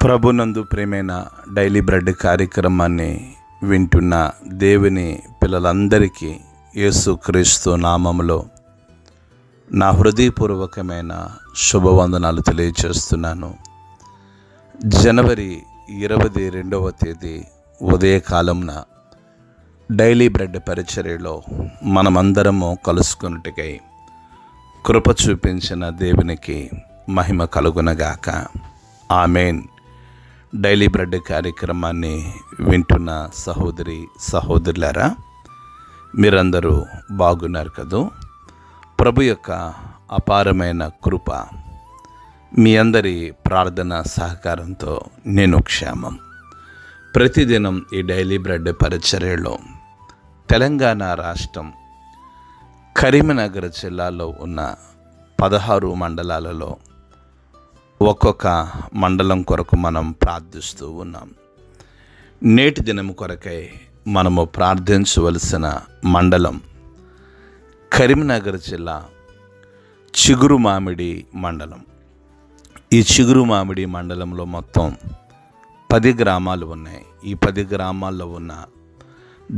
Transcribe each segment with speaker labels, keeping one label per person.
Speaker 1: ప్రభునందు ప్రేమైన daily bread కార్యక్రమాన్ని వింటున్న దేవుని పిల్లలందరికీ యేసుక్రీస్తు నామములో నా హృదయపూర్వకమైన శుభవందనాలు తెలియజేస్తున్నాను. జనవరి 22వ తేదీ ఉదయకాలంన డైలీ బ్రెడ్ పరిచర్యలో మనమందరము కలుసుకున్నట్టుకై కృప చూపించిన దేవునికి మహిమ కలుగునగాక. ఆమేన్. డైలీ బ్రెడ్ కార్యక్రమాన్ని వింటున్న సహోదరులారా, మీరందరూ బాగున్నారు కదూ? ప్రభు యొక్క అపారమైన కృప, మీ అందరి ప్రార్థన సహకారంతో నేను క్షేమం. ప్రతిదినం ఈ డైలీ బ్రెడ్ పరిచర్యలో తెలంగాణ రాష్ట్రం కరీంనగర్ జిల్లాలో ఉన్న 16 మండలాలలో ఒక్కొక్క మండలం కొరకు మనం ప్రార్థిస్తూ ఉన్నాం. నేటి దినం కొరకై మనము ప్రార్థించవలసిన మండలం కరీంనగర్ జిల్లా చిగురుమామిడి మండలం. ఈ చిగురుమామిడి మండలంలో మొత్తం 10 గ్రామాలు ఉన్నాయి. ఈ 10 గ్రామాల్లో ఉన్న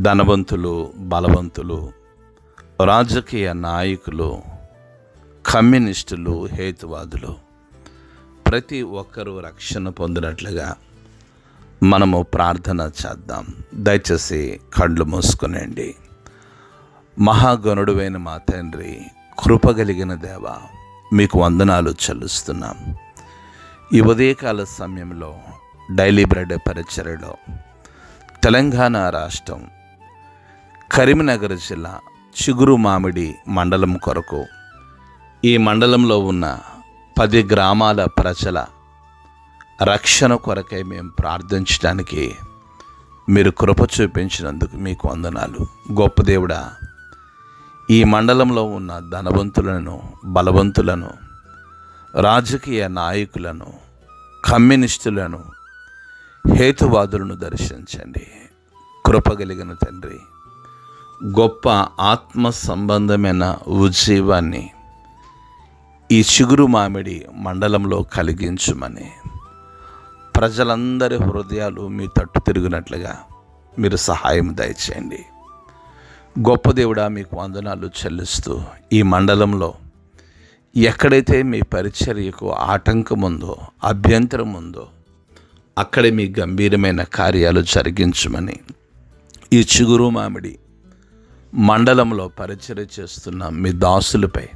Speaker 1: ధనవంతులు, బలవంతులు, రాజకీయ నాయకులు, కమ్యూనిస్టులు, హేతువాదులు ప్రతి ఒక్కరూ రక్షణ పొందినట్లుగా మనము ప్రార్థన చేద్దాం. దయచేసి కళ్ళు మూసుకునండి. మహాగణుడువైన మా తండ్రి, కృపగలిగిన దేవ, మీకు వందనాలు చెల్లిస్తున్నాం. ఈ ఉదయకాల సమయంలో డైలీ బ్రెడ్ పరిచర్యలో తెలంగాణ రాష్ట్రం కరీంనగర్ జిల్లా చిగురుమామిడి మండలం కొరకు, ఈ మండలంలో ఉన్న 10 గ్రామాల ప్రజల రక్షణ కొరకై మేము ప్రార్థించడానికి మీరు కృప చూపించినందుకు మీకు వందనాలు. గొప్ప దేవుడా, ఈ మండలంలో ఉన్న ధనవంతులను, బలవంతులను, రాజకీయ నాయకులను, కమ్యూనిస్టులను, హేతువాదులను దర్శించండి. కృపగలిగిన తండ్రి, గొప్ప ఆత్మ సంబంధమైన ఉజ్జీవాన్ని ఈ చిగురుమామిడి మండలంలో కలిగించుమని, ప్రజలందరి హృదయాలు మీ తట్టు తిరిగినట్లుగా మీరు సహాయం దయచేయండి. గొప్ప దేవుడా, మీకు వందనాలు చెల్లిస్తూ, ఈ మండలంలో ఎక్కడైతే మీ పరిచర్యకు ఆటంకం ఉందో, అభ్యంతరం ఉందో, అక్కడే మీ గంభీరమైన కార్యాలు జరిగించమని, ఈ చిగురుమామిడి మండలంలో పరిచర్య చేస్తున్న మీ దాసులపై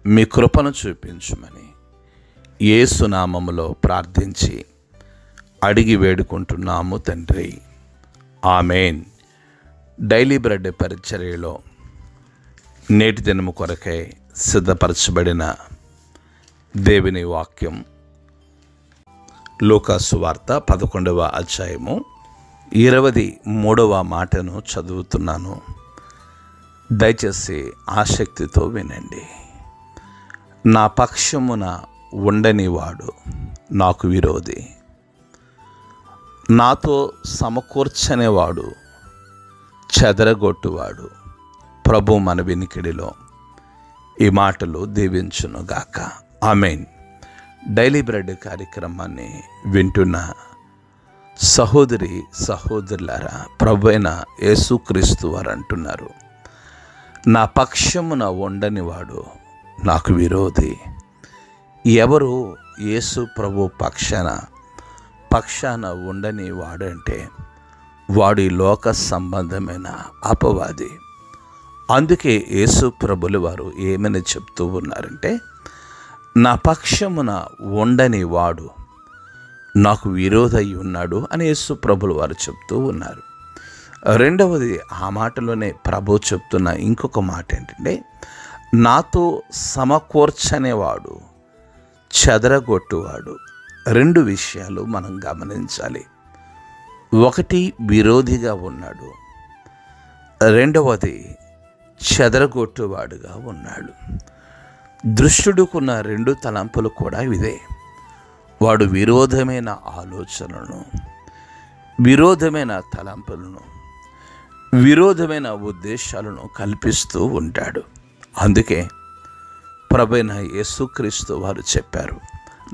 Speaker 1: మీ కృపను చూపించమని యేసు నామములో ప్రార్థించి అడిగి వేడుకుంటున్నాము తండ్రి. ఆమేన్. డైలీ బ్రెడ్ పరిచర్యలో నేటి దినము కొరకై సిద్ధపరచబడిన దేవుని వాక్యం లూకా సువార్త 11వ అధ్యాయము 23వ మాటను చదువుతున్నాను. దయచేసి ఆసక్తితో వినండి. నా పక్షమున ఉండనివాడు నాకు విరోధి, నాతో సమకూర్చనేవాడు చెదరగొట్టువాడు. ప్రభు మన వినికిడిలో ఈ మాటలు దీవించునుగాక. ఆమేన్. డైలీ బ్రెడ్ కార్యక్రమాన్ని వింటున్న సహోదరులారా, ప్రభు అయిన యేసుక్రీస్తు వారు అంటున్నారు, నా పక్షమున ఉండనివాడు నాకు విరోధి. ఎవరు యేసు ప్రభు పక్షాన ఉండని వాడంటే వాడి లోక సంబంధమైన అపవాది. అందుకే యేసు ప్రభులు వారు ఏమని చెప్తూ ఉన్నారంటే, నా పక్షమున ఉండని వాడు నాకు విరోధై ఉన్నాడు అని యేసు ప్రభులు వారు చెప్తూ ఉన్నారు. రెండవది, ఆ మాటలోనే ప్రభు చెప్తున్న ఇంకొక మాట ఏంటంటే, నాతో సమకూర్చనేవాడు చెదరగొట్టువాడు. 2 విషయాలు మనం గమనించాలి. ఒకటి, విరోధిగా ఉన్నాడు. రెండవది, చెదరగొట్టువాడుగా ఉన్నాడు. దుష్టుడుకున్న 2 తలంపులు కూడా ఇదే. వాడు విరోధమైన ఆలోచనలను, విరోధమైన తలంపులను, విరోధమైన ఉద్దేశాలను కల్పిస్తూ ఉంటాడు. అందుకే ప్రభువైన యేసుక్రీస్తు వారు చెప్పారు,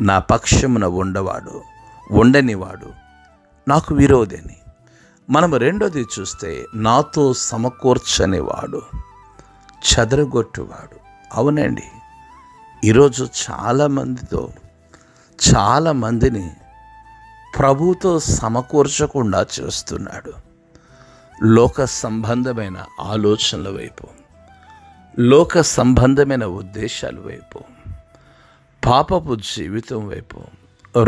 Speaker 1: నా పక్షమున ఉండవాడు ఉండనివాడు నాకు విరోధని. మనం రెండోది చూస్తే నాతో సమకూర్చనివాడు చెదరగొట్టువాడు. అవునండి, ఈరోజు చాలామందిని ప్రభుతో సమకూర్చకుండా చేస్తున్నాడు. లోక సంబంధమైన ఆలోచనల వైపు, లోక సంబంధమైన ఉద్దేశాల వైపు, పాపపు జీవితం వైపు,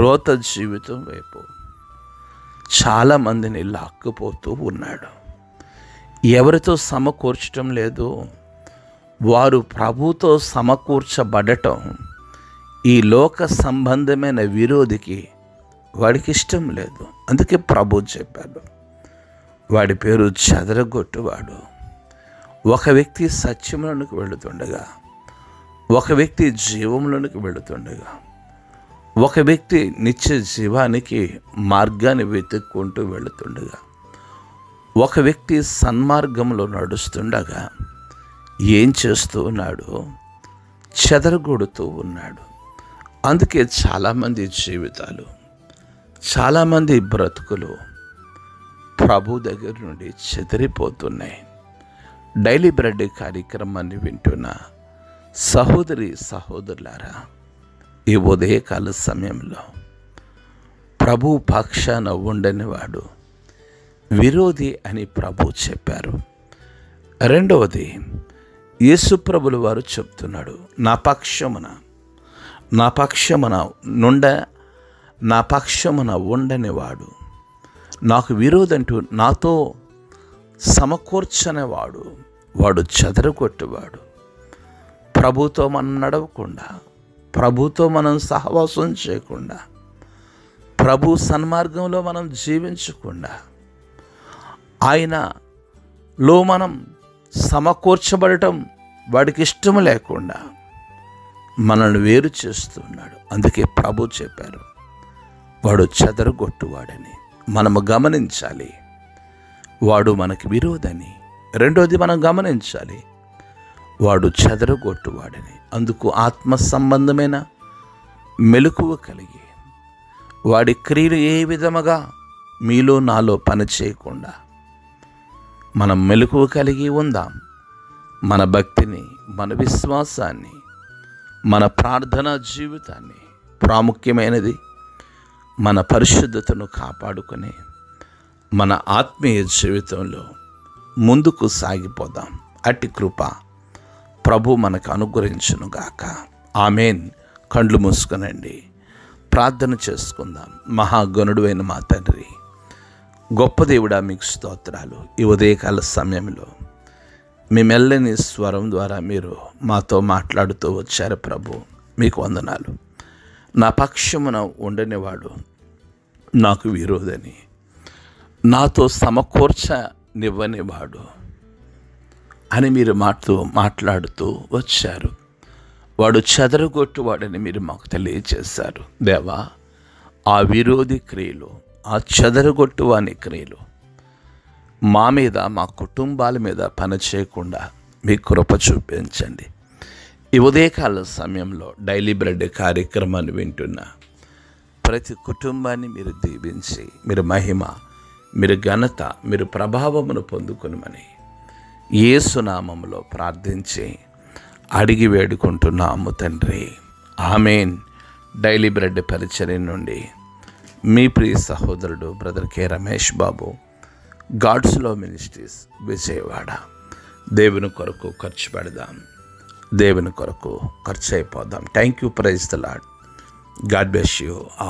Speaker 1: రోత జీవితం వైపు చాలామందిని లాక్కుపోతూ ఉన్నాడు. ఎవరితో సమకూర్చటం లేదు. వారు ప్రభుతో సమకూర్చబడటం ఈ లోక సంబంధమైన విరోధికి వాడికి ఇష్టం లేదు. అందుకే ప్రభు చెప్పాడు, వాడి పేరు చెదరగొట్టువాడు. ఒక వ్యక్తి సత్యంలోనికి వెళుతుండగా, ఒక వ్యక్తి జీవంలోనికి వెళుతుండగా, ఒక వ్యక్తి నిత్య జీవానికి మార్గాన్ని వెతుక్కుంటూ వెళుతుండగా, ఒక వ్యక్తి సన్మార్గంలో నడుస్తుండగా ఏం చేస్తూ ఉన్నాడు? చెదరగొడుతూ ఉన్నాడు. అందుకే చాలామంది జీవితాలు, చాలామంది బ్రతుకులు ప్రభు దగ్గర నుండి చెదిరిపోతున్నాయి. డైలీ బ్రెడ్ కార్యక్రమాన్ని వింటున్న సహోదరులారా, ఈ ఉదయకాల సమయంలో ప్రభు పక్షాన ఉండనివాడు విరోధి అని ప్రభు చెప్పారు. రెండవది, యేసు ప్రభుల వారు చెప్తున్నాడు, నా పక్షమున ఉండనివాడు నాకు విరోధంటూ నాతో సమకూర్చనివాడు వాడు చెదరగొట్టువాడు. ప్రభుతో మనం నడవకుండా, ప్రభుతో మనం సహవాసం చేయకుండా, ప్రభు సన్మార్గంలో మనం జీవించకుండా, ఆయనలో మనం సమకూర్చబడటం వాడికి ఇష్టం లేకుండా మనల్ని వేరు చేస్తున్నాడు. అందుకే ప్రభు చెప్పారు, వాడు చెదరగొట్టువాడని. మనము గమనించాలి, వాడు మనకి విరోధని. రెండోది మనం గమనించాలి, వాడు చెదరగొట్టువాడని. అందుకు ఆత్మ సంబంధమైన మెలకువ కలిగి, వాడి క్రియలు ఏ విధముగా మీలో నాలో పని చేయకుండా మనం మెలకువ కలిగి ఉందాం. మన భక్తిని, మన విశ్వాసాన్ని, మన ప్రార్థనా జీవితాన్ని, ప్రాముఖ్యమైనది మన పరిశుద్ధతను కాపాడుకొని మన ఆత్మీయ జీవితంలో ముందుకు సాగిపోదాం. అట్టి కృప ప్రభు మనకు అనుగ్రహించునుగాక. ఆమేన్. కండ్లు మూసుకొనండి, ప్రార్థన చేసుకుందాం. మహాగణుడు అయిన మా తండ్రి, గొప్ప దేవుడా, మీకు స్తోత్రాలు. ఈ ఉదయకాల సమయంలో మీ మెల్లని స్వరం ద్వారా మీరు మాతో మాట్లాడుతూ వచ్చారు ప్రభు. మీకు వందనాలు. నా పక్షమున ఉండనివాడు నాకు విరోధని, నాతో సమకూర్చనివ్వనివాడు అని మీరు మాట్లాడుతూ వచ్చారు. వాడు చెదరగొట్టువాడని మీరు మాకు తెలియజేశారు. దేవా, ఆ విరోధి క్రియలు, ఆ చెదరగొట్టువాని క్రియలు మా మీద, మా కుటుంబాల మీద పని చేయకుండా మీ కృప చూపించండి. ఈ ఉదయకాల సమయంలో డైలీ బ్రెడ్ కార్యక్రమాన్ని వింటున్న ప్రతి కుటుంబాన్ని మీరు దీవించి, మీరు మహిమ, మీరు ఘనత, మీరు ప్రభావమును పొందుకొనమని యేసు నామములో ప్రార్థించి అడిగి వేడుకుంటున్నాము తండ్రి. ఆమేన్. డైలీ బ్రెడ్ పరిచర్య నుండి మీ ప్రియ సహోదరుడు brother K Ramesh Babu, God's love ministries, Vijayawada. దేవుని కొరకు ఖర్చు పెడదాం, దేవుని కొరకు ఖర్చు అయిపోదాం. Thank you. Praise the lord. God bless you all.